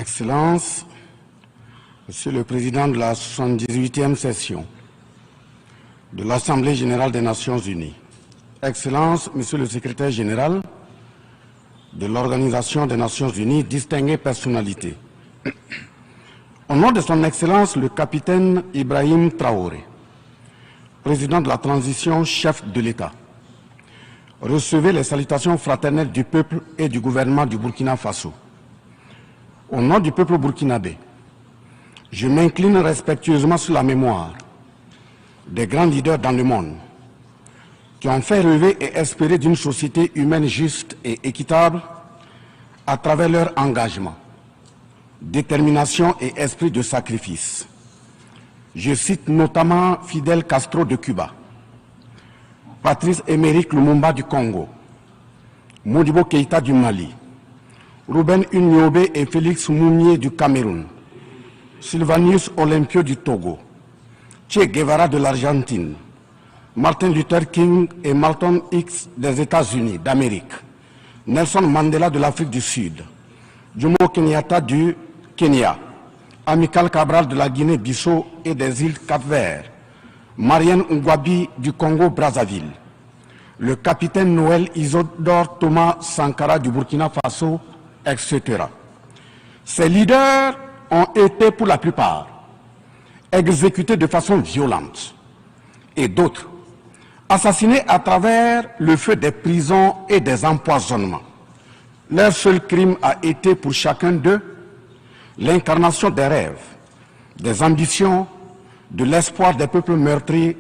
Excellences, Monsieur le Président de la 78e session de l'Assemblée générale des Nations unies, Excellences, Monsieur le Secrétaire général de l'Organisation des Nations unies, distinguées personnalités, au nom de son Excellence le capitaine Ibrahim Traoré, président de la transition, chef de l'État, recevez les salutations fraternelles du peuple et du gouvernement du Burkina Faso. Au nom du peuple burkinabé, je m'incline respectueusement sur la mémoire des grands leaders dans le monde qui ont fait rêver et espérer d'une société humaine juste et équitable à travers leur engagement, détermination et esprit de sacrifice. Je cite notamment Fidel Castro de Cuba, Patrice Émeric Lumumba du Congo, Modibo Keïta du Mali, Ruben Unyobé et Félix Moumié du Cameroun, Sylvanus Olympio du Togo, Che Guevara de l'Argentine, Martin Luther King et Malcolm X des États-Unis d'Amérique, Nelson Mandela de l'Afrique du Sud, Jomo Kenyatta du Kenya, Amilcar Cabral de la Guinée-Bissau et des îles Cap-Vert, Marianne Ngouabi du Congo-Brazzaville, le capitaine Noël Isidore Thomas Sankara du Burkina Faso, etc. Ces leaders ont été pour la plupart exécutés de façon violente et d'autres assassinés à travers le feu des prisons et des empoisonnements. Leur seul crime a été pour chacun d'eux l'incarnation des rêves, des ambitions, de l'espoir des peuples meurtris,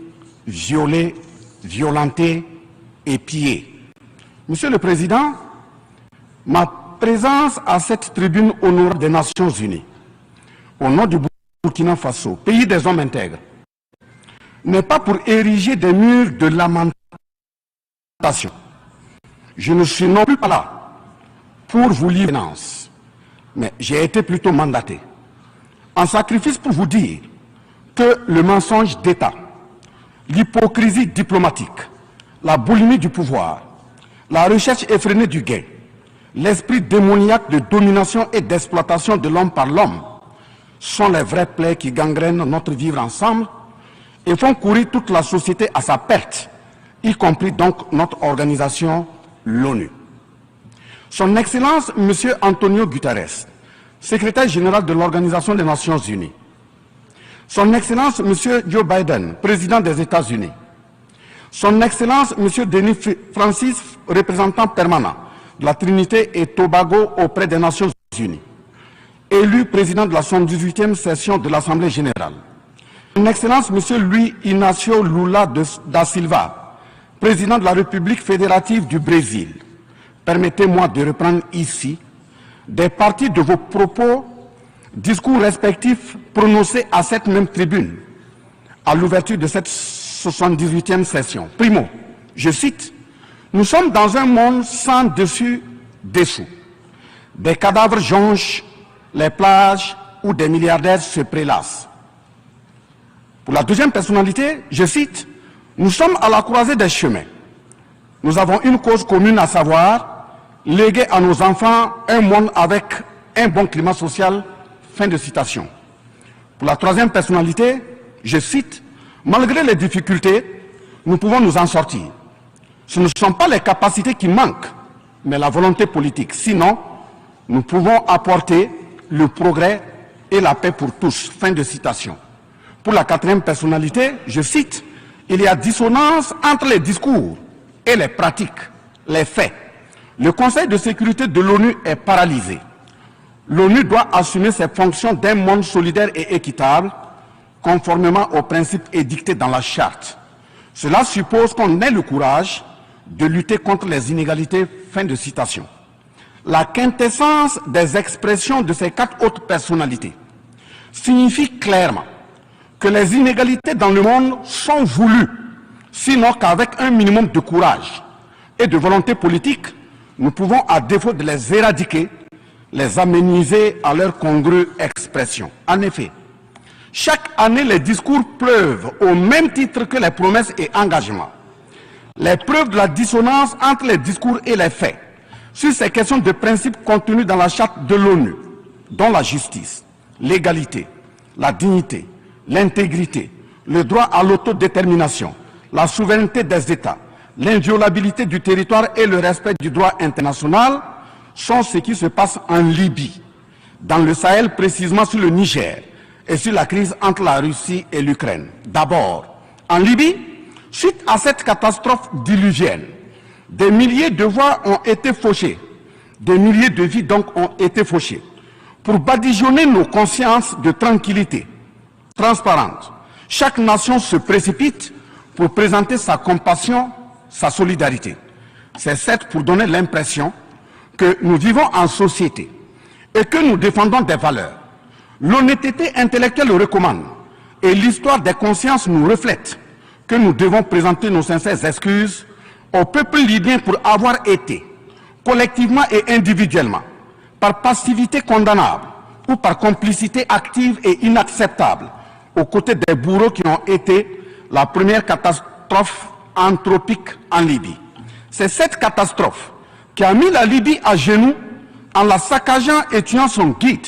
violés, violentés et pillés. Monsieur le Président, ma présence à cette tribune honore des Nations unies, au nom du Burkina Faso, pays des hommes intègres, n'est pas pour ériger des murs de lamentation. Je ne suis non plus pas là pour vous livrer finance, mais j'ai été plutôt mandaté en sacrifice pour vous dire que le mensonge d'État, l'hypocrisie diplomatique, la boulimie du pouvoir, la recherche effrénée du gain, l'esprit démoniaque de domination et d'exploitation de l'homme par l'homme sont les vrais plaies qui gangrènent notre vivre ensemble et font courir toute la société à sa perte, y compris donc notre organisation, l'ONU. Son Excellence, M. Antonio Guterres, secrétaire général de l'Organisation des Nations unies, Son Excellence, M. Joe Biden, président des États-Unis, Son Excellence, M. Denis Francis, représentant permanent de la Trinité et Tobago auprès des Nations unies, élu président de la 78e session de l'Assemblée générale, Son Excellence, M. Luis Inácio Lula da Silva, président de la République fédérative du Brésil, permettez-moi de reprendre ici des parties de vos propos, discours respectifs prononcés à cette même tribune, à l'ouverture de cette 78e session. Primo, je cite, « Nous sommes dans un monde sans dessus-dessous. Des cadavres jonchent les plages où des milliardaires se prélassent. » Pour la deuxième personnalité, je cite, « Nous sommes à la croisée des chemins. Nous avons une cause commune, à savoir léguer à nos enfants un monde avec un bon climat social. » Fin de citation. Pour la troisième personnalité, je cite, « Malgré les difficultés, nous pouvons nous en sortir. Ce ne sont pas les capacités qui manquent, mais la volonté politique. Sinon, nous pouvons apporter le progrès et la paix pour tous. » Fin de citation. Pour la quatrième personnalité, je cite, « Il y a dissonance entre les discours et les pratiques, les faits. Le Conseil de sécurité de l'ONU est paralysé. L'ONU doit assumer ses fonctions d'un monde solidaire et équitable, conformément aux principes édictés dans la charte. Cela suppose qu'on ait le courage de lutter contre les inégalités. » Fin de citation. La quintessence des expressions de ces quatre autres personnalités signifie clairement que les inégalités dans le monde sont voulues, sinon qu'avec un minimum de courage et de volonté politique, nous pouvons, à défaut de les éradiquer, les améniser à leur congrue expression. En effet, chaque année, les discours pleuvent au même titre que les promesses et engagements. Les preuves de la dissonance entre les discours et les faits sur ces questions de principe contenues dans la charte de l'ONU dont la justice, l'égalité, la dignité, l'intégrité, le droit à l'autodétermination, la souveraineté des États, l'inviolabilité du territoire et le respect du droit international sont ce qui se passe en Libye, dans le Sahel, précisément sur le Niger, et sur la crise entre la Russie et l'Ukraine. D'abord, en Libye, suite à cette catastrophe diluvienne, des milliers de voix ont été fauchées, des milliers de vies donc ont été fauchées. Pour badigeonner nos consciences de tranquillité transparente, chaque nation se précipite pour présenter sa compassion, sa solidarité. C'est certes pour donner l'impression que nous vivons en société et que nous défendons des valeurs. L'honnêteté intellectuelle le recommande et l'histoire des consciences nous reflète que nous devons présenter nos sincères excuses au peuple libyen pour avoir été, collectivement et individuellement, par passivité condamnable ou par complicité active et inacceptable, aux côtés des bourreaux qui ont été la première catastrophe anthropique en Libye. C'est cette catastrophe qui a mis la Libye à genoux en la saccageant et tuant son guide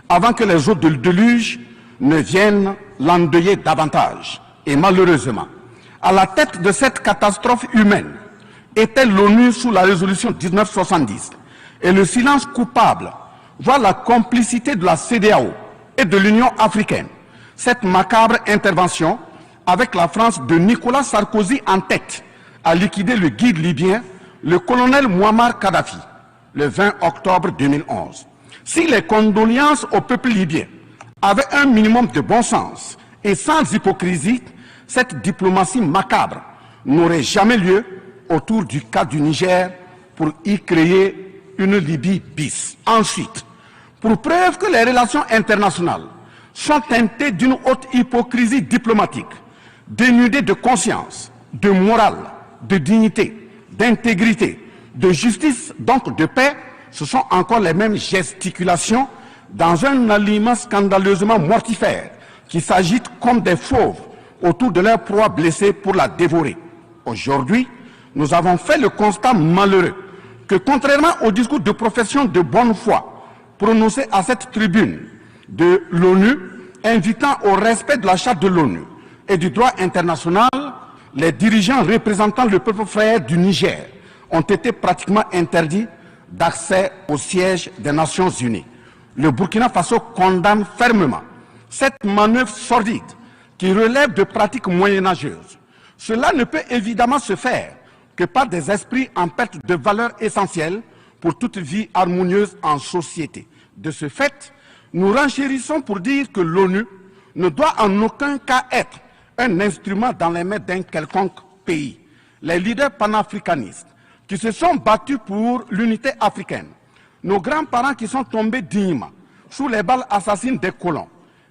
avant que les eaux de déluge ne viennent l'endeuiller davantage. Et malheureusement, à la tête de cette catastrophe humaine était l'ONU sous la résolution 1970. Et le silence coupable voit la complicité de la CEDEAO et de l'Union africaine. Cette macabre intervention, avec la France de Nicolas Sarkozy en tête, a liquidé le guide libyen, le colonel Muammar Kadhafi, le 20 octobre 2011. Si les condoléances au peuple libyen avaient un minimum de bon sens et sans hypocrisie, cette diplomatie macabre n'aurait jamais lieu autour du cas du Niger pour y créer une Libye bis. Ensuite, pour preuve que les relations internationales sont teintées d'une haute hypocrisie diplomatique, dénudées de conscience, de morale, de dignité, d'intégrité, de justice, donc de paix, ce sont encore les mêmes gesticulations dans un aliment scandaleusement mortifère qui s'agitent comme des fauves autour de leur proie blessée pour la dévorer. Aujourd'hui, nous avons fait le constat malheureux que contrairement au discours de profession de bonne foi prononcé à cette tribune de l'ONU, invitant au respect de la charte de l'ONU et du droit international, les dirigeants représentant le peuple frère du Niger ont été pratiquement interdits d'accès au siège des Nations Unies. Le Burkina Faso condamne fermement cette manœuvre sordide qui relève de pratiques moyenâgeuses. Cela ne peut évidemment se faire que par des esprits en perte de valeurs essentielles pour toute vie harmonieuse en société. De ce fait, nous renchérissons pour dire que l'ONU ne doit en aucun cas être un instrument dans les mains d'un quelconque pays. Les leaders panafricanistes qui se sont battus pour l'unité africaine, nos grands-parents qui sont tombés dignement sous les balles assassines des colons,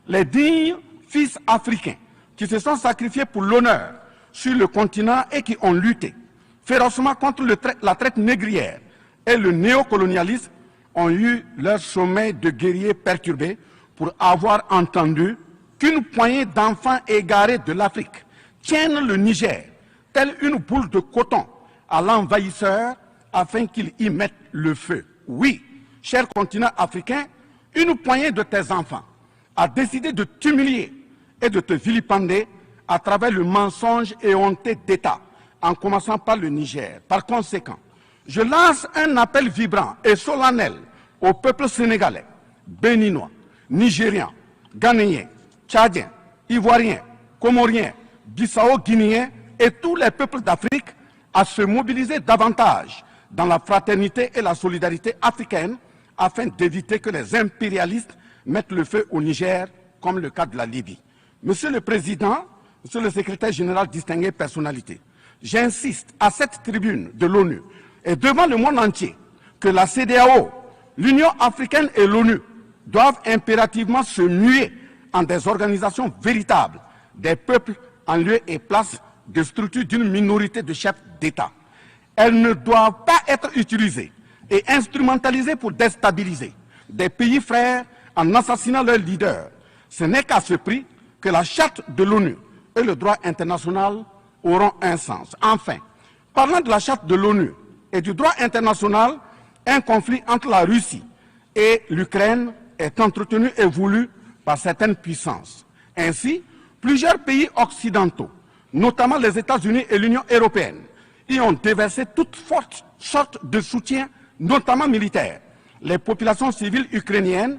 les dignes fils africains qui se sont sacrifiés pour l'honneur sur le continent et qui ont lutté férocement contre la traite négrière et le néocolonialisme, ont eu leur sommeil de guerriers perturbé pour avoir entendu qu'une poignée d'enfants égarés de l'Afrique tiennent le Niger, telle une boule de coton, à l'envahisseur afin qu'il y mette le feu. Oui, cher continent africain, une poignée de tes enfants a décidé de t'humilier et de te vilipender à travers le mensonge éhonté d'État, en commençant par le Niger. Par conséquent, je lance un appel vibrant et solennel au peuple sénégalais, béninois, nigérian, ghanéen, tchadien, ivoirien, comorien, bissau-guinéen et tous les peuples d'Afrique à se mobiliser davantage dans la fraternité et la solidarité africaine afin d'éviter que les impérialistes mettent le feu au Niger, comme le cas de la Libye. Monsieur le Président, Monsieur le Secrétaire général, distingué personnalité, j'insiste à cette tribune de l'ONU et devant le monde entier que la CEDEAO, l'Union africaine et l'ONU doivent impérativement se muer en des organisations véritables des peuples en lieu et place de structures d'une minorité de chefs d'État. Elles ne doivent pas être utilisées et instrumentalisées pour déstabiliser des pays frères en assassinant leurs leaders. Ce n'est qu'à ce prix que la charte de l'ONU et le droit international auront un sens. Enfin, parlant de la charte de l'ONU et du droit international, un conflit entre la Russie et l'Ukraine est entretenu et voulu par certaines puissances. Ainsi, plusieurs pays occidentaux, notamment les États-Unis et l'Union européenne, y ont déversé toutes sortes de soutien, notamment militaire. Les populations civiles ukrainiennes,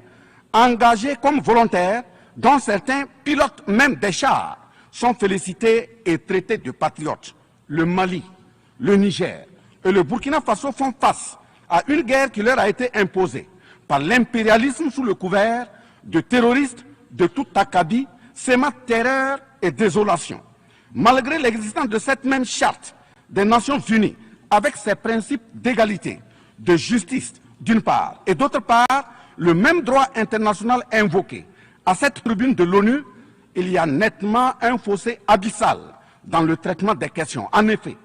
engagées comme volontaires, dont certains pilotent même des chars, sont félicités et traités de patriotes. Le Mali, le Niger et le Burkina Faso font face à une guerre qui leur a été imposée par l'impérialisme sous le couvert de terroristes de tout acabit, sémant terreur et désolation. Malgré l'existence de cette même charte des Nations Unies, avec ses principes d'égalité, de justice d'une part, et d'autre part, le même droit international invoqué à cette tribune de l'ONU, il y a nettement un fossé abyssal dans le traitement des questions. En effet,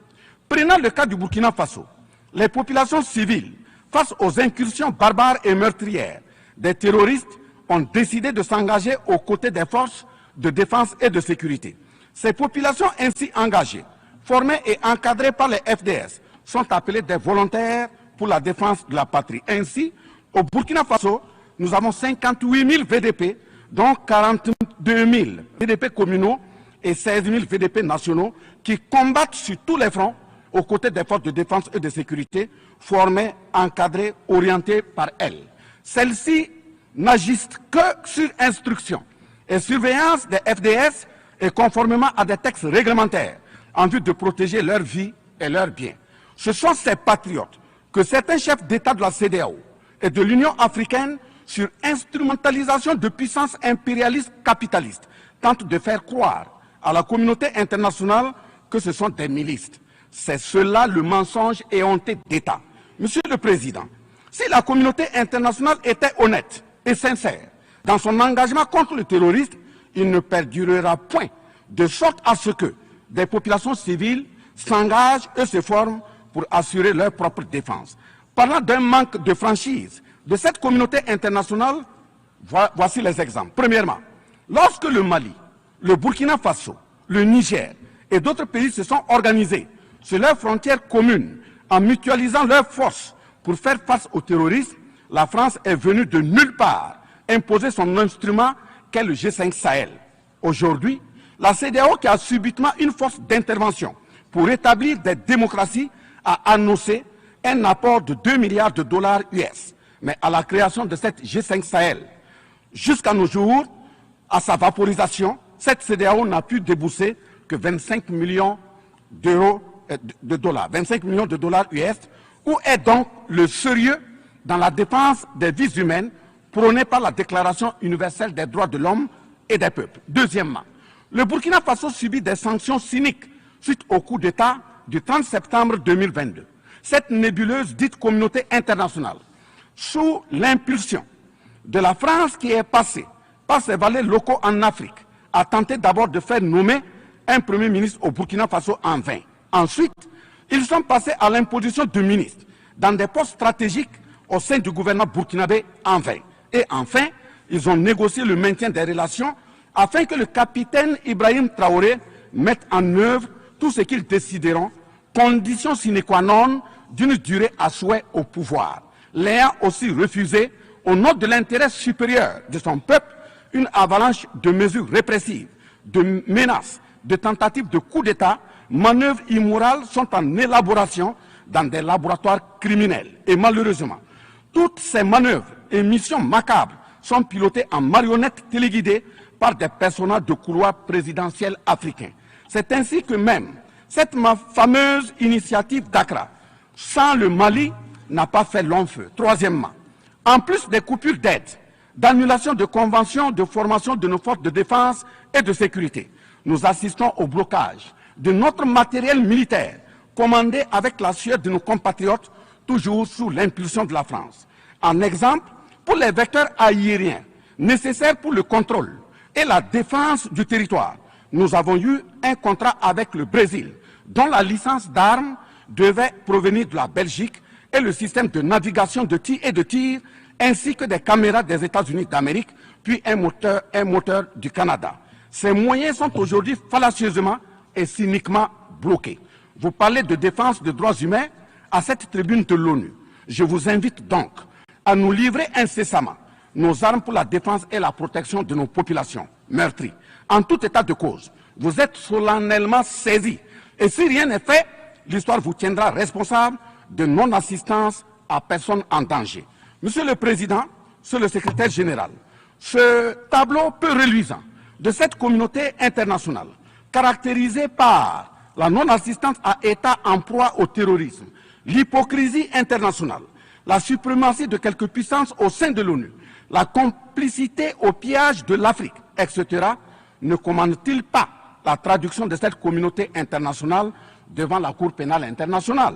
prenant le cas du Burkina Faso, les populations civiles, face aux incursions barbares et meurtrières des terroristes, ont décidé de s'engager aux côtés des forces de défense et de sécurité. Ces populations ainsi engagées, formées et encadrées par les FDS, sont appelées des volontaires pour la défense de la patrie. Ainsi, au Burkina Faso, nous avons 58 000 VDP, dont 42 000 VDP communaux et 16 000 VDP nationaux qui combattent sur tous les fronts aux côtés des forces de défense et de sécurité, formées, encadrées, orientées par elles. Celles-ci n'agissent que sur instruction et surveillance des FDS et conformément à des textes réglementaires en vue de protéger leur vie et leurs biens. Ce sont ces patriotes que certains chefs d'État de la CEDEAO et de l'Union africaine, sur instrumentalisation de puissances impérialistes capitalistes, tentent de faire croire à la communauté internationale que ce sont des milices. C'est cela le mensonge éhonté d'État. Monsieur le Président, si la communauté internationale était honnête et sincère dans son engagement contre le terrorisme, il ne perdurera point, de sorte à ce que des populations civiles s'engagent et se forment pour assurer leur propre défense. Parlant d'un manque de franchise de cette communauté internationale, voici les exemples. Premièrement, lorsque le Mali, le Burkina Faso, le Niger et d'autres pays se sont organisés sur leurs frontières communes en mutualisant leurs forces pour faire face au terrorisme, la France est venue de nulle part imposer son instrument qu'est le G5 Sahel. Aujourd'hui, la CEDEAO, qui a subitement une force d'intervention pour rétablir des démocraties, a annoncé un apport de 2 milliards de dollars US. Mais à la création de cette G5 Sahel, jusqu'à nos jours, à sa vaporisation, cette CEDEAO n'a pu débourser que 25 millions de dollars, 25 millions de dollars US. Où est donc le sérieux dans la défense des vies humaines prônée par la Déclaration universelle des droits de l'homme et des peuples? Deuxièmement, le Burkina Faso subit des sanctions cyniques suite au coup d'État du 30 septembre 2022. Cette nébuleuse dite communauté internationale, sous l'impulsion de la France qui est passée par ses valets locaux en Afrique, a tenté d'abord de faire nommer un Premier ministre au Burkina Faso en vain. Ensuite, ils sont passés à l'imposition de ministres dans des postes stratégiques au sein du gouvernement burkinabé en vain. Et enfin, ils ont négocié le maintien des relations afin que le capitaine Ibrahim Traoré mette en œuvre tout ce qu'ils décideront, condition sine qua non d'une durée à souhait au pouvoir. L'ayant aussi refusé, au nom de l'intérêt supérieur de son peuple, une avalanche de mesures répressives, de menaces, de tentatives de coup d'État, manœuvres immorales sont en élaboration dans des laboratoires criminels. Et malheureusement, toutes ces manœuvres et missions macabres sont pilotées en marionnettes téléguidées par des personnages de couloir présidentiel africains. C'est ainsi que même cette fameuse initiative d'Accra, sans le Mali, n'a pas fait long feu. Troisièmement, en plus des coupures d'aide, d'annulation de conventions de formation de nos forces de défense et de sécurité, nous assistons au blocage de notre matériel militaire, commandé avec la sueur de nos compatriotes, toujours sous l'impulsion de la France. En exemple, pour les vecteurs aériens nécessaires pour le contrôle et la défense du territoire, nous avons eu un contrat avec le Brésil, dont la licence d'armes devait provenir de la Belgique et le système de navigation de tir ainsi que des caméras des États-Unis d'Amérique, puis un moteur du Canada. Ces moyens sont aujourd'hui fallacieusement et cyniquement bloqués. Vous parlez de défense des droits humains à cette tribune de l'ONU. Je vous invite donc à nous livrer incessamment nos armes pour la défense et la protection de nos populations meurtries. En tout état de cause, vous êtes solennellement saisis. Et si rien n'est fait, l'histoire vous tiendra responsable de non-assistance à personne en danger. Monsieur le Président, Monsieur le Secrétaire général, ce tableau peu reluisant de cette communauté internationale, caractérisée par la non-assistance à États en proie au terrorisme, l'hypocrisie internationale, la suprématie de quelques puissances au sein de l'ONU, la complicité au pillage de l'Afrique, etc., ne commande-t-il pas la traduction de cette communauté internationale devant la Cour pénale internationale?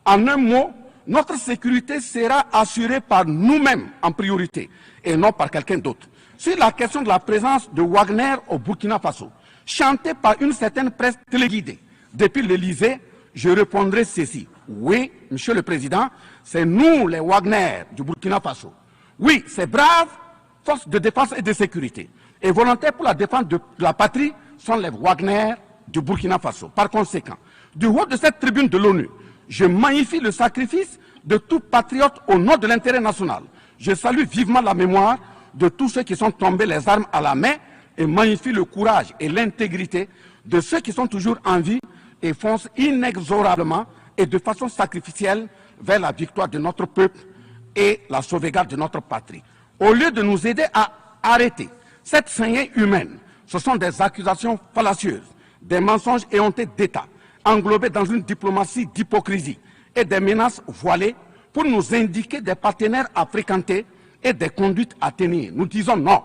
En un mot, notre sécurité sera assurée par nous-mêmes en priorité et non par quelqu'un d'autre. Sur la question de la présence de Wagner au Burkina Faso, chantée par une certaine presse téléguidée depuis l'Élysée, je répondrai ceci. Oui, Monsieur le Président, c'est nous les Wagner du Burkina Faso. Oui, ces braves forces de défense et de sécurité et volontaires pour la défense de la patrie sont les Wagner du Burkina Faso. Par conséquent, du haut de cette tribune de l'ONU, je magnifie le sacrifice de tout patriote au nom de l'intérêt national. Je salue vivement la mémoire de tous ceux qui sont tombés les armes à la main et magnifie le courage et l'intégrité de ceux qui sont toujours en vie et foncent inexorablement et de façon sacrificielle vers la victoire de notre peuple et la sauvegarde de notre patrie. Au lieu de nous aider à arrêter cette saignée humaine, ce sont des accusations fallacieuses, des mensonges éhontés d'État, englobés dans une diplomatie d'hypocrisie et des menaces voilées pour nous indiquer des partenaires à fréquenter et des conduites à tenir. Nous disons non.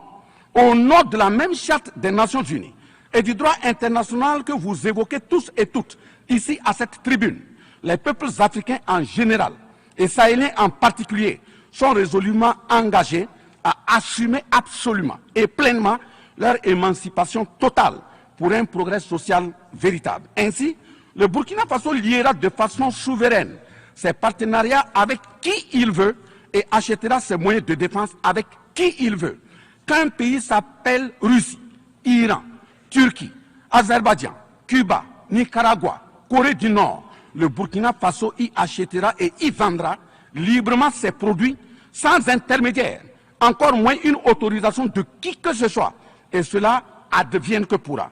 Au nom de la même charte des Nations Unies et du droit international que vous évoquez tous et toutes ici à cette tribune, les peuples africains en général et sahéliens en particulier sont résolument engagés à assumer absolument et pleinement leur émancipation totale pour un progrès social véritable. Ainsi, le Burkina Faso liera de façon souveraine ses partenariats avec qui il veut et achètera ses moyens de défense avec qui il veut. Qu'un pays s'appelle Russie, Iran, Turquie, Azerbaïdjan, Cuba, Nicaragua, Corée du Nord, le Burkina Faso y achètera et y vendra librement ses produits sans intermédiaire, encore moins une autorisation de qui que ce soit. Et cela advienne que pourra.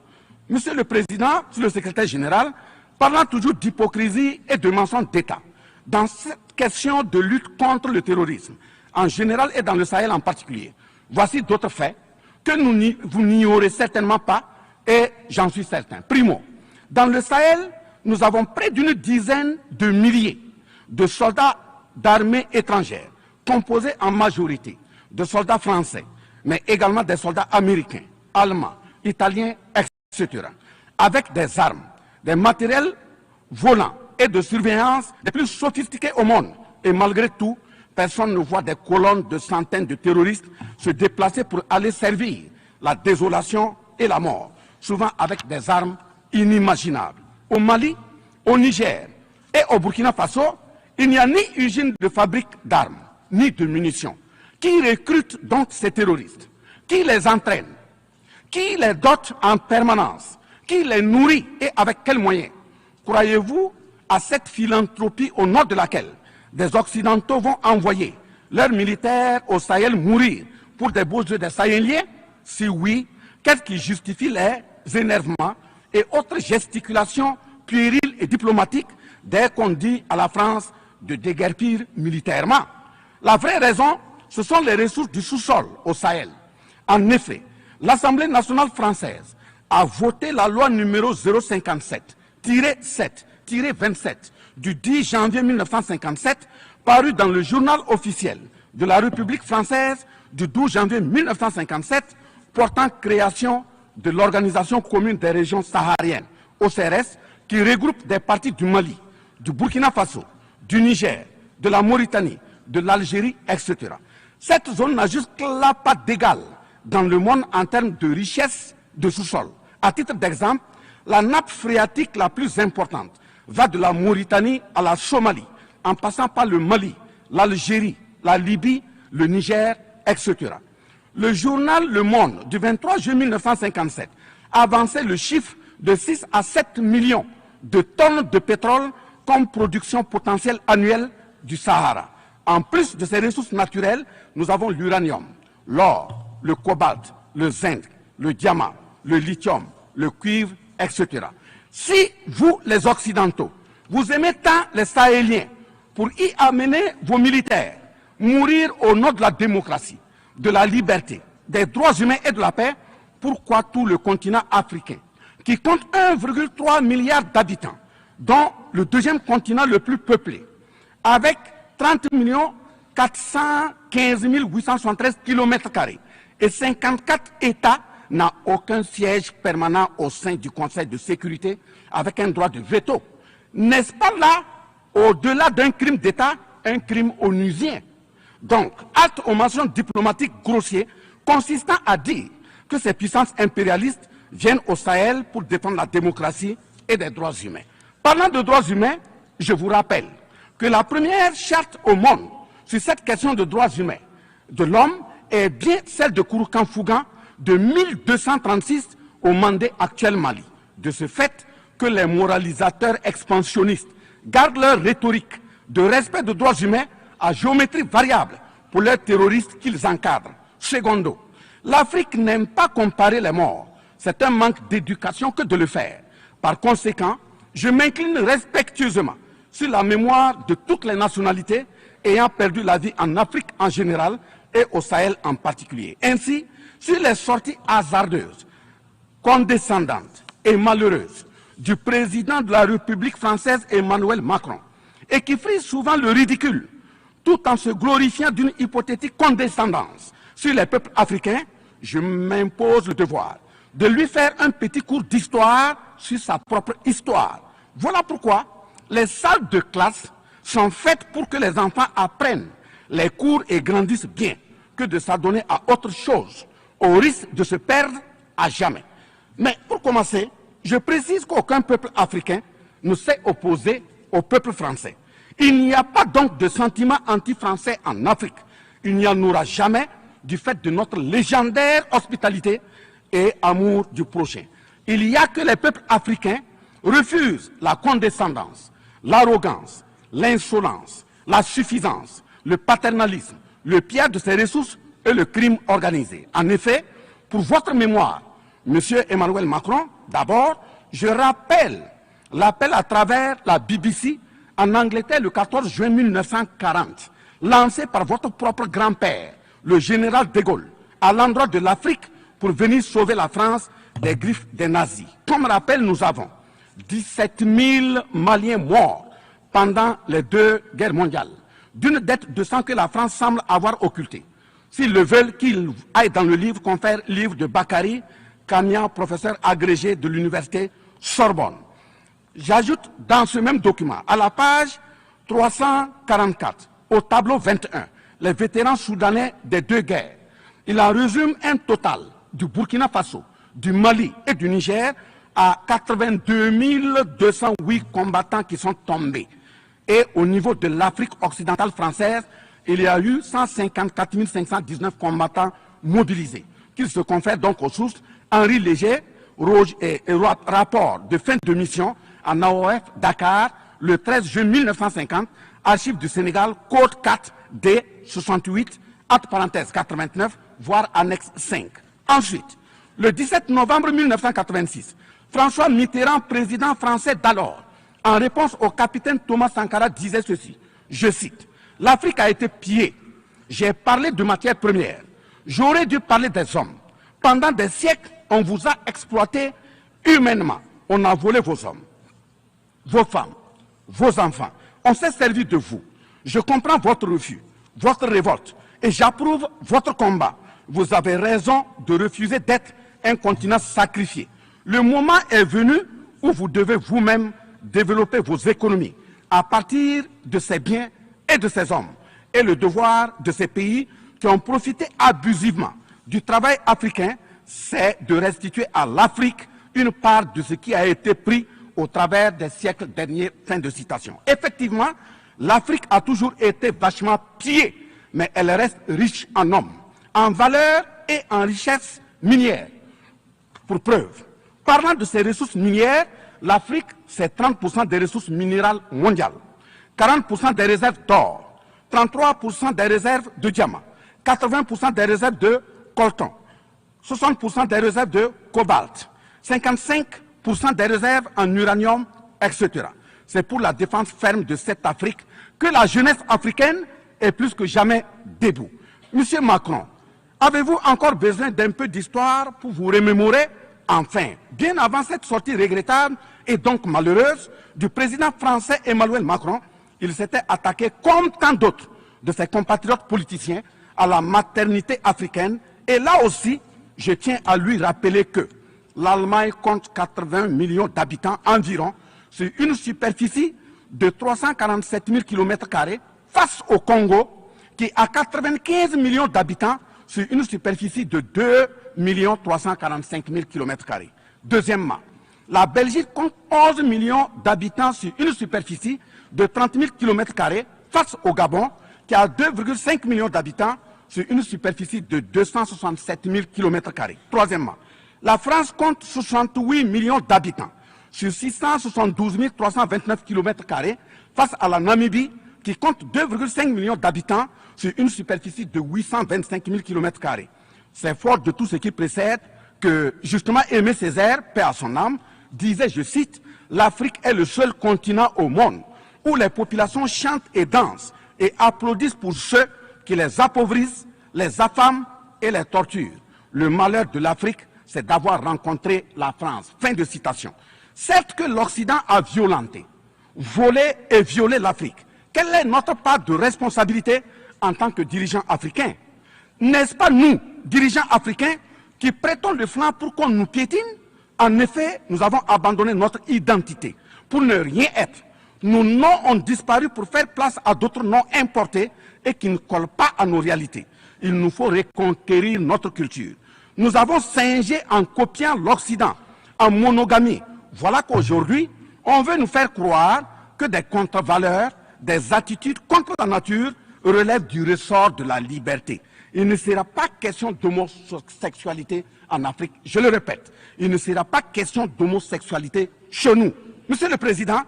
Monsieur le Président, Monsieur le Secrétaire général, parlant toujours d'hypocrisie et de mensonges d'État, dans cette question de lutte contre le terrorisme, en général et dans le Sahel en particulier, voici d'autres faits que vous n'ignorez certainement pas et j'en suis certain. Primo, dans le Sahel, nous avons près d'une dizaine de milliers de soldats d'armées étrangères, composés en majorité de soldats français, mais également des soldats américains, allemands, italiens, etc., avec des armes, des matériels volants et de surveillance les plus sophistiqués au monde. Et malgré tout, personne ne voit des colonnes de centaines de terroristes se déplacer pour aller servir la désolation et la mort, souvent avec des armes inimaginables. Au Mali, au Niger et au Burkina Faso, il n'y a ni usine de fabrique d'armes, ni de munitions. Qui recrute donc ces terroristes? Qui les entraîne? Qui les dote en permanence? Qui les nourrit et avec quels moyens? Croyez-vous à cette philanthropie au nom de laquelle des Occidentaux vont envoyer leurs militaires au Sahel mourir pour des beaux yeux des Sahéliens? Si oui, qu'est-ce qui justifie les énervements et autres gesticulations puériles et diplomatiques dès qu'on dit à la France de déguerpir militairement? La vraie raison, ce sont les ressources du sous-sol au Sahel. En effet, l'Assemblée nationale française a voté la loi numéro 057-7-27 du 10 janvier 1957, parue dans le journal officiel de la République française du 12 janvier 1957, portant création de l'Organisation commune des régions sahariennes, OCRS, qui regroupe des parties du Mali, du Burkina Faso, du Niger, de la Mauritanie, de l'Algérie, etc. Cette zone n'a jusque-là pas d'égal dans le monde en termes de richesse de sous-sol. À titre d'exemple, la nappe phréatique la plus importante va de la Mauritanie à la Somalie, en passant par le Mali, l'Algérie, la Libye, le Niger, etc. Le journal Le Monde du 23 juillet 1957 avançait le chiffre de 6 à 7 millions de tonnes de pétrole comme production potentielle annuelle du Sahara. En plus de ces ressources naturelles, nous avons l'uranium, l'or, le cobalt, le zinc, le diamant, le lithium, le cuivre, etc. Si vous, les Occidentaux, vous aimez tant les Sahéliens pour y amener vos militaires, mourir au nom de la démocratie, de la liberté, des droits humains et de la paix, pourquoi tout le continent africain, qui compte 1,3 milliard d'habitants, dont le deuxième continent le plus peuplé, avec 30 415 873 km² et 54 États, n'a aucun siège permanent au sein du Conseil de sécurité avec un droit de veto. N'est-ce pas là, au-delà d'un crime d'État, un crime onusien? Donc, acte aux mentions diplomatiques grossiers consistant à dire que ces puissances impérialistes viennent au Sahel pour défendre la démocratie et des droits humains. Parlant de droits humains, je vous rappelle que la première charte au monde sur cette question de droits humains de l'homme est bien celle de Kouroukan-Fougan de 1236 au Mandé actuel Mali. De ce fait que les moralisateurs expansionnistes gardent leur rhétorique de respect des droits humains à géométrie variable pour leurs terroristes qu'ils encadrent. Secondo, l'Afrique n'aime pas comparer les morts. C'est un manque d'éducation que de le faire. Par conséquent, je m'incline respectueusement sur la mémoire de toutes les nationalités ayant perdu la vie en Afrique en général et au Sahel en particulier. Ainsi, sur les sorties hasardeuses, condescendantes et malheureuses du président de la République française Emmanuel Macron, et qui frise souvent le ridicule, tout en se glorifiant d'une hypothétique condescendance sur les peuples africains, je m'impose le devoir de lui faire un petit cours d'histoire sur sa propre histoire. Voilà pourquoi les salles de classe sont faites pour que les enfants apprennent les cours et grandissent bien, que de s'adonner à autre chose, au risque de se perdre à jamais. Mais pour commencer, je précise qu'aucun peuple africain ne s'est opposé au peuple français. Il n'y a pas donc de sentiment anti-français en Afrique. Il n'y en aura jamais du fait de notre légendaire hospitalité et amour du prochain. Il n'y a que les peuples africains refusent la condescendance, l'arrogance, l'insolence, la suffisance, le paternalisme, le pillage de ses ressources et le crime organisé. En effet, pour votre mémoire, Monsieur Emmanuel Macron, d'abord, je rappelle l'appel à travers la BBC en Angleterre le 14 juin 1940, lancé par votre propre grand-père, le général de Gaulle, à l'endroit de l'Afrique pour venir sauver la France des griffes des nazis. Comme rappel, nous avons 17 000 Maliens morts pendant les 2 guerres mondiales, d'une dette de sang que la France semble avoir occultée. S'ils le veulent, qu'ils aillent dans le livre, confère livre de Bakary Kamian, professeur agrégé de l'université Sorbonne. J'ajoute dans ce même document, à la page 344, au tableau 21, les vétérans soudanais des 2 guerres. Il en résume un total du Burkina Faso, du Mali et du Niger à 82 208 combattants qui sont tombés. Et au niveau de l'Afrique occidentale française, il y a eu 154 519 combattants mobilisés, qu'ils se confèrent donc aux sources Henri Léger, rapport de fin de mission en AOF Dakar, le 13 juin 1950, archives du Sénégal, code 4 D 68, entre parenthèses 89, voire annexe 5. Ensuite, le 17 novembre 1986, François Mitterrand, président français d'alors, en réponse au capitaine Thomas Sankara, disait ceci, je cite, « L'Afrique a été pillée. J'ai parlé de matières premières. J'aurais dû parler des hommes. Pendant des siècles, on vous a exploité humainement. On a volé vos hommes, vos femmes, vos enfants. On s'est servi de vous. Je comprends votre refus, votre révolte, et j'approuve votre combat. Vous avez raison de refuser d'être un continent sacrifié. Le moment est venu où vous devez vous-même développer vos économies à partir de ces biens et de ces hommes. Et le devoir de ces pays qui ont profité abusivement du travail africain, c'est de restituer à l'Afrique une part de ce qui a été pris au travers des siècles derniers. Fin de citation. Effectivement, l'Afrique a toujours été vachement pillée, mais elle reste riche en hommes, en valeur et en richesse minière. Pour preuve, parlant de ces ressources minières, l'Afrique, c'est 30% des ressources minérales mondiales, 40% des réserves d'or, 33% des réserves de diamants, 80% des réserves de coltan, 60% des réserves de cobalt, 55% des réserves en uranium, etc. C'est pour la défense ferme de cette Afrique que la jeunesse africaine est plus que jamais debout. Monsieur Macron, avez-vous encore besoin d'un peu d'histoire pour vous remémorer? Enfin, bien avant cette sortie regrettable et donc malheureuse du président français Emmanuel Macron, il s'était attaqué, comme tant d'autres de ses compatriotes politiciens, à la maternité africaine. Et là aussi, je tiens à lui rappeler que l'Allemagne compte 80 millions d'habitants environ sur une superficie de 347 000 km² face au Congo, qui a 95 millions d'habitants sur une superficie de 2 345 000 km². Deuxièmement, la Belgique compte 11 millions d'habitants sur une superficie de 30 000 km² face au Gabon, qui a 2,5 millions d'habitants sur une superficie de 267 000 km². Troisièmement, la France compte 68 millions d'habitants sur 672 329 km² face à la Namibie, qui compte 2,5 millions d'habitants sur une superficie de 825 000 km². C'est fort de tout ce qui précède que, justement, Aimé Césaire, paix à son âme, disait, je cite, « L'Afrique est le seul continent au monde où les populations chantent et dansent et applaudissent pour ceux qui les appauvrissent, les affament et les torturent. Le malheur de l'Afrique, c'est d'avoir rencontré la France. » Fin de citation. Certes que l'Occident a violenté, volé et violé l'Afrique. Quelle est notre part de responsabilité en tant que dirigeants africains? N'est-ce pas nous, dirigeants africains, qui prêtons le flanc pour qu'on nous piétine? En effet, nous avons abandonné notre identité pour ne rien être. Nos noms ont disparu pour faire place à d'autres noms importés et qui ne collent pas à nos réalités. Il nous faut reconquérir notre culture. Nous avons singé en copiant l'Occident, en monogamie. Voilà qu'aujourd'hui, on veut nous faire croire que des contre-valeurs, des attitudes contre la nature relèvent du ressort de la liberté. Il ne sera pas question d'homosexualité en Afrique, je le répète. Il ne sera pas question d'homosexualité chez nous. Monsieur le Président,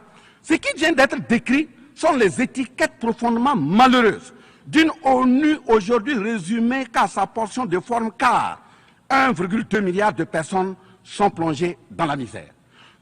ce qui vient d'être décrit sont les étiquettes profondément malheureuses d'une ONU aujourd'hui résumée qu'à sa portion de forme, car 1,2 milliard de personnes sont plongées dans la misère.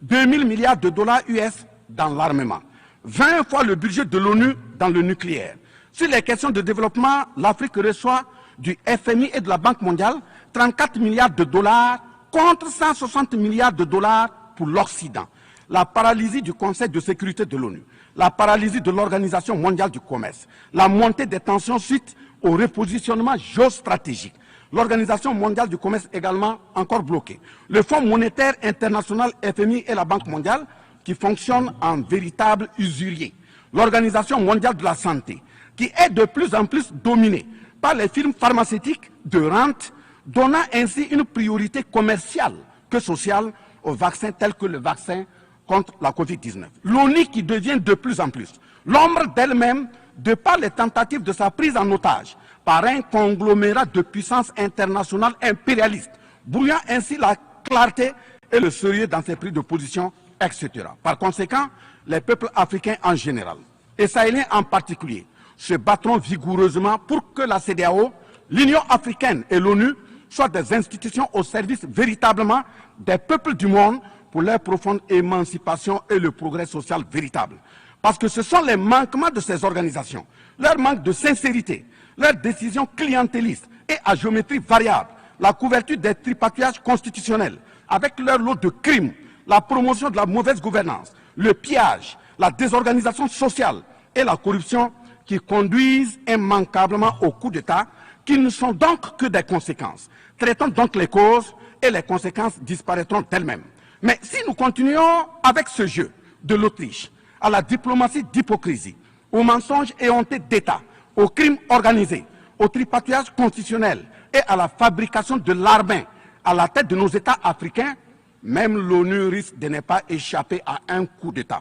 2 000 milliards de dollars US dans l'armement. 20 fois le budget de l'ONU dans le nucléaire. Sur les questions de développement, l'Afrique reçoit du FMI et de la Banque mondiale 34 milliards de dollars contre 160 milliards de dollars pour l'Occident. La paralysie du Conseil de sécurité de l'ONU, la paralysie de l'Organisation mondiale du commerce, la montée des tensions suite au repositionnement géostratégique. L'Organisation mondiale du commerce également encore bloquée. Le Fonds monétaire international FMI et la Banque mondiale qui fonctionnent en véritable usurier. L'Organisation mondiale de la santé qui est de plus en plus dominée par les firmes pharmaceutiques de rente, donnant ainsi une priorité commerciale que sociale aux vaccins tels que le vaccin contre la Covid-19. L'ONU qui devient de plus en plus l'ombre d'elle-même de par les tentatives de sa prise en otage par un conglomérat de puissances internationales impérialistes, brouillant ainsi la clarté et le sérieux dans ses prises de position, etc. Par conséquent, les peuples africains en général, et sahéliens en particulier, se battront vigoureusement pour que la CEDEAO, l'Union africaine et l'ONU soient des institutions au service véritablement des peuples du monde pour leur profonde émancipation et le progrès social véritable. Parce que ce sont les manquements de ces organisations, leur manque de sincérité, leurs décisions clientélistes et à géométrie variable, la couverture des tripatouillages constitutionnels avec leur lot de crimes, la promotion de la mauvaise gouvernance, le pillage, la désorganisation sociale et la corruption qui conduisent immanquablement au coup d'État, qui ne sont donc que des conséquences. Traitons donc les causes et les conséquences disparaîtront d'elles-mêmes. Mais si nous continuons avec ce jeu de l'Autriche, à la diplomatie d'hypocrisie, aux mensonges éhontés d'État, aux crimes organisés, au tripatouillage constitutionnel et à la fabrication de l'armée à la tête de nos États africains, même l'ONU risque de ne pas échapper à un coup d'État.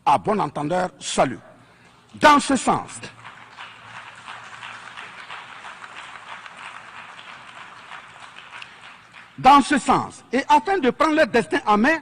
À bon entendeur, salut. Dans ce sens, et afin de prendre leur destin en main,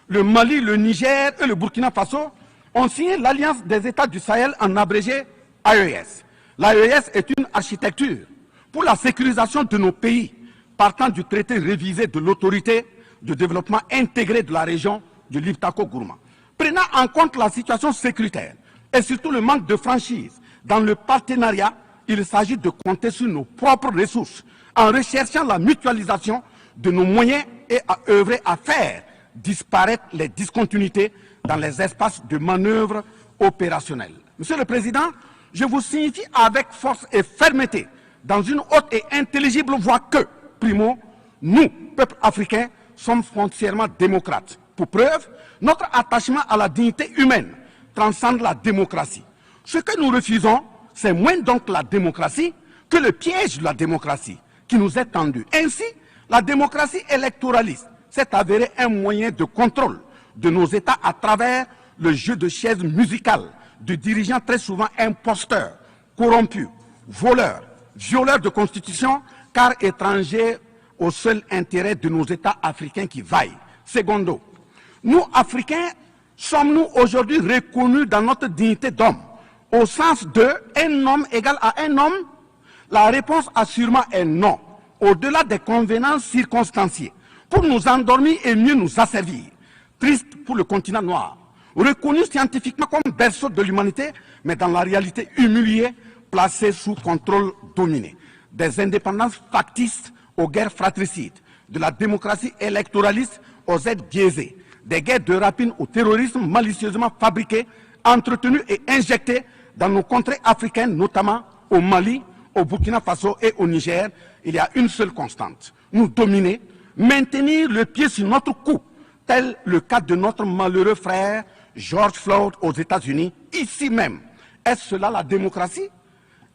le Mali, le Niger et le Burkina Faso ont signé l'Alliance des États du Sahel en abrégé AES. L'AES est une architecture pour la sécurisation de nos pays, partant du traité révisé de l'autorité de développement intégré de la région du Liptako-Gourma. Prenant en compte la situation sécuritaire et surtout le manque de franchise dans le partenariat, il s'agit de compter sur nos propres ressources en recherchant la mutualisation de nos moyens et à œuvrer à faire disparaître les discontinuités dans les espaces de manœuvre opérationnels. Monsieur le Président, je vous signifie avec force et fermeté, dans une haute et intelligible voix que, primo, nous, peuple africain, sommes foncièrement démocrates. Pour preuve, notre attachement à la dignité humaine transcende la démocratie. Ce que nous refusons, c'est moins donc la démocratie que le piège de la démocratie qui nous est tendu. Ainsi, la démocratie électoraliste s'est avérée un moyen de contrôle de nos États à travers le jeu de chaises musicales de dirigeants très souvent imposteurs, corrompus, voleurs, violeurs de constitution, car étrangers au seul intérêt de nos États africains qui vaillent. Secondo, nous, Africains, sommes-nous aujourd'hui reconnus dans notre dignité d'homme, au sens de un homme égal à un homme? La réponse assurément est non, au-delà des convenances circonstanciées, pour nous endormir et mieux nous asservir. Triste pour le continent noir, reconnu scientifiquement comme berceau de l'humanité, mais dans la réalité humilié, placé sous contrôle dominé. Des indépendances factices aux guerres fratricides, de la démocratie électoraliste aux aides biaisées, des guerres de rapine au terrorisme malicieusement fabriquées, entretenues et injectées dans nos contrées africaines, notamment au Mali, au Burkina Faso et au Niger. Il y a une seule constante: nous dominer, maintenir le pied sur notre cou, tel le cas de notre malheureux frère George Floyd aux États-Unis, ici même. Est-ce cela la démocratie?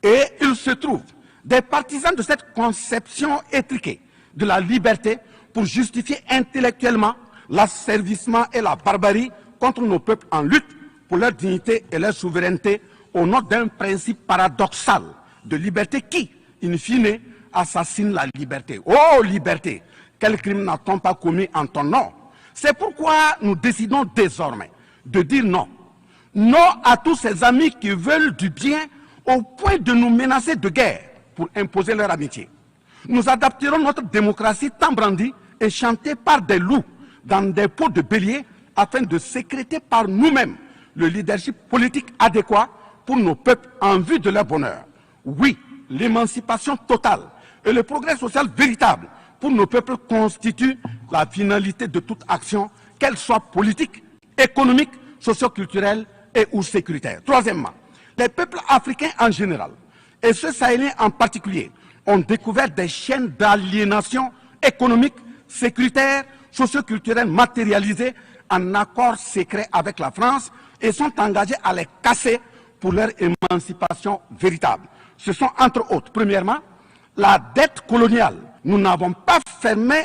Et il se trouve des partisans de cette conception étriquée de la liberté pour justifier intellectuellement l'asservissement et la barbarie contre nos peuples en lutte pour leur dignité et leur souveraineté au nom d'un principe paradoxal de liberté qui, in fine, assassine la liberté. Oh liberté, quel crime n'a-t-on pas commis en ton nom? C'est pourquoi nous décidons désormais de dire non. Non à tous ces amis qui veulent du bien au point de nous menacer de guerre pour imposer leur amitié. Nous adapterons notre démocratie tant brandie et chantée par des loups dans des pots de bélier afin de sécréter par nous-mêmes le leadership politique adéquat pour nos peuples en vue de leur bonheur. Oui, l'émancipation totale et le progrès social véritable pour nos peuples constituent la finalité de toute action, qu'elle soit politique, économique, socio-culturelle et ou sécuritaire. Troisièmement, les peuples africains en général, et ceux sahéliens en particulier, ont découvert des chaînes d'aliénation économique, sécuritaire, socio-culturelle matérialisées en accord secret avec la France et sont engagés à les casser pour leur émancipation véritable. Ce sont entre autres, premièrement, la dette coloniale. Nous n'allons pas fermer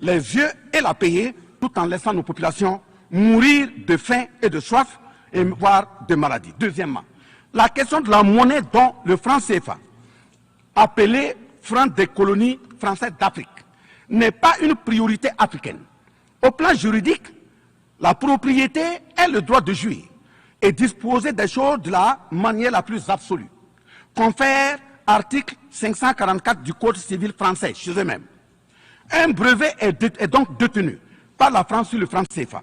les yeux et la payer tout en laissant nos populations mourir de faim et de soif et voire de maladie. Deuxièmement, la question de la monnaie dont le franc CFA, appelé franc des colonies françaises d'Afrique, n'est pas une priorité africaine. Au plan juridique, la propriété est le droit de jouir et disposer des choses de la manière la plus absolue. Confère article 544 du Code civil français chez eux-mêmes. Un brevet est donc détenu par la France sur le franc CFA.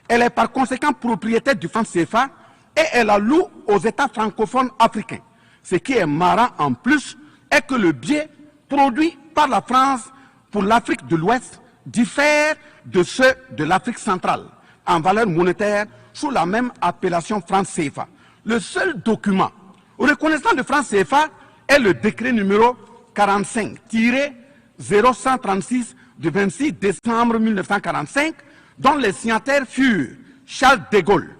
Elle est par conséquent propriétaire du franc CFA et elle la loue aux États francophones africains. Ce qui est marrant en plus est que le biais produit par la France pour l'Afrique de l'Ouest diffère de ceux de l'Afrique centrale en valeur monétaire sous la même appellation franc CFA. Le seul document reconnaissant le franc CFA est le décret numéro 45-0136 du 26 décembre 1945, dont les signataires furent Charles de Gaulle,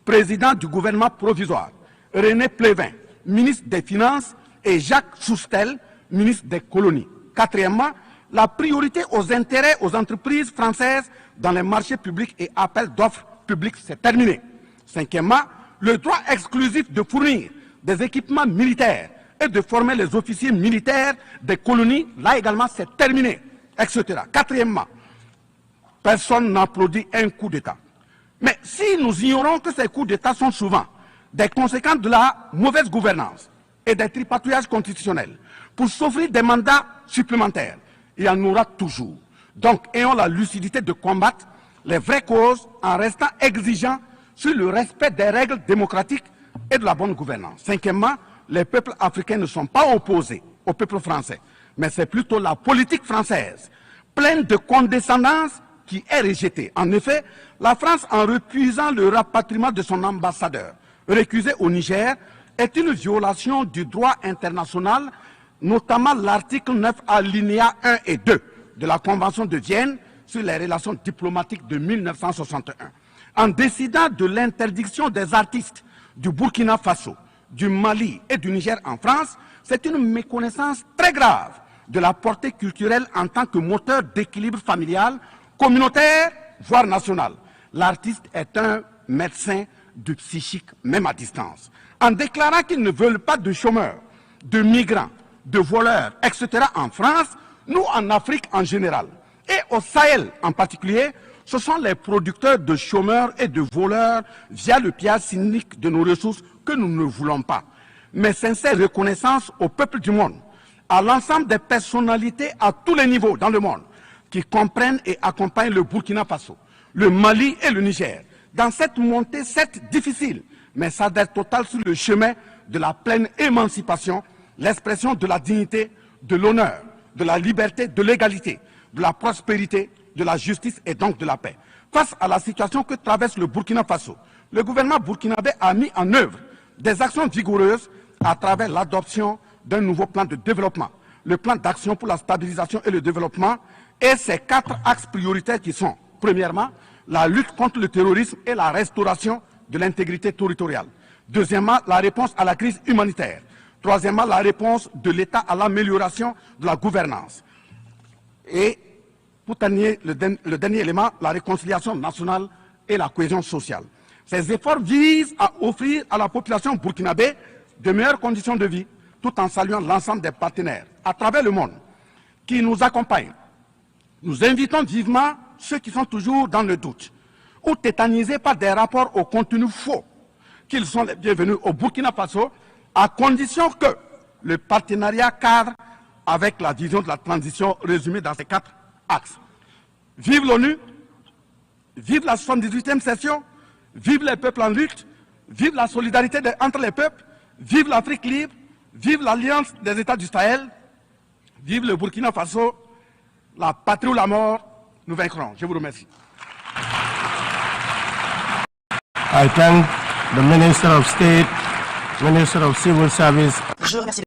président du gouvernement provisoire, René Pleven, ministre des Finances, et Jacques Soustel, ministre des Colonies. Quatrièmement, la priorité aux intérêts aux entreprises françaises dans les marchés publics et appels d'offres publics, c'est terminé. Cinquièmement, le droit exclusif de fournir des équipements militaires et de former les officiers militaires des colonies, là également c'est terminé, etc. Quatrièmement, personne n'applaudit un coup d'État. Mais si nous ignorons que ces coups d'État sont souvent des conséquences de la mauvaise gouvernance, et des tripatouillages constitutionnels pour s'offrir des mandats supplémentaires. Il y en aura toujours. Donc, ayons la lucidité de combattre les vraies causes en restant exigeants sur le respect des règles démocratiques et de la bonne gouvernance. Cinquièmement, les peuples africains ne sont pas opposés au peuple français, mais c'est plutôt la politique française, pleine de condescendance, qui est rejetée. En effet, la France, en refusant le rapatriement de son ambassadeur récusé au Niger, est une violation du droit international, notamment l'article 9 alinéa 1 et 2 de la Convention de Vienne sur les relations diplomatiques de 1961. En décidant de l'interdiction des artistes du Burkina Faso, du Mali et du Niger en France, c'est une méconnaissance très grave de la portée culturelle en tant que moteur d'équilibre familial, communautaire, voire national. L'artiste est un médecin du psychique, même à distance. En déclarant qu'ils ne veulent pas de chômeurs, de migrants, de voleurs, etc. en France, nous en Afrique en général, et au Sahel en particulier, ce sont les producteurs de chômeurs et de voleurs via le pillage cynique de nos ressources que nous ne voulons pas. Mais sincère reconnaissance au peuple du monde, à l'ensemble des personnalités à tous les niveaux dans le monde qui comprennent et accompagnent le Burkina Faso, le Mali et le Niger dans cette montée certes difficile, mais s'adhère totale sur le chemin de la pleine émancipation, l'expression de la dignité, de l'honneur, de la liberté, de l'égalité, de la prospérité, de la justice et donc de la paix. Face à la situation que traverse le Burkina Faso, le gouvernement burkinabé a mis en œuvre des actions vigoureuses à travers l'adoption d'un nouveau plan de développement, le plan d'action pour la stabilisation et le développement, et ses 4 axes prioritaires qui sont, premièrement, la lutte contre le terrorisme et la restauration de l'intégrité territoriale. Deuxièmement, la réponse à la crise humanitaire. Troisièmement, la réponse de l'État à l'amélioration de la gouvernance. Et pour terminer, le dernier élément, la réconciliation nationale et la cohésion sociale. Ces efforts visent à offrir à la population burkinabé de meilleures conditions de vie, tout en saluant l'ensemble des partenaires à travers le monde qui nous accompagnent. Nous invitons vivement ceux qui sont toujours dans le doute ou tétanisés par des rapports au contenu faux qu'ils sont les bienvenus au Burkina Faso, à condition que le partenariat cadre avec la vision de la transition résumée dans ces 4 axes. Vive l'ONU, vive la 78e session, vive les peuples en lutte, vive la solidarité entre les peuples, vive l'Afrique libre, vive l'Alliance des États du Sahel, vive le Burkina Faso, la patrie ou la mort, nous vaincrons. Je vous remercie. I thank the Minister of State, Minister of Civil Service. Je remercie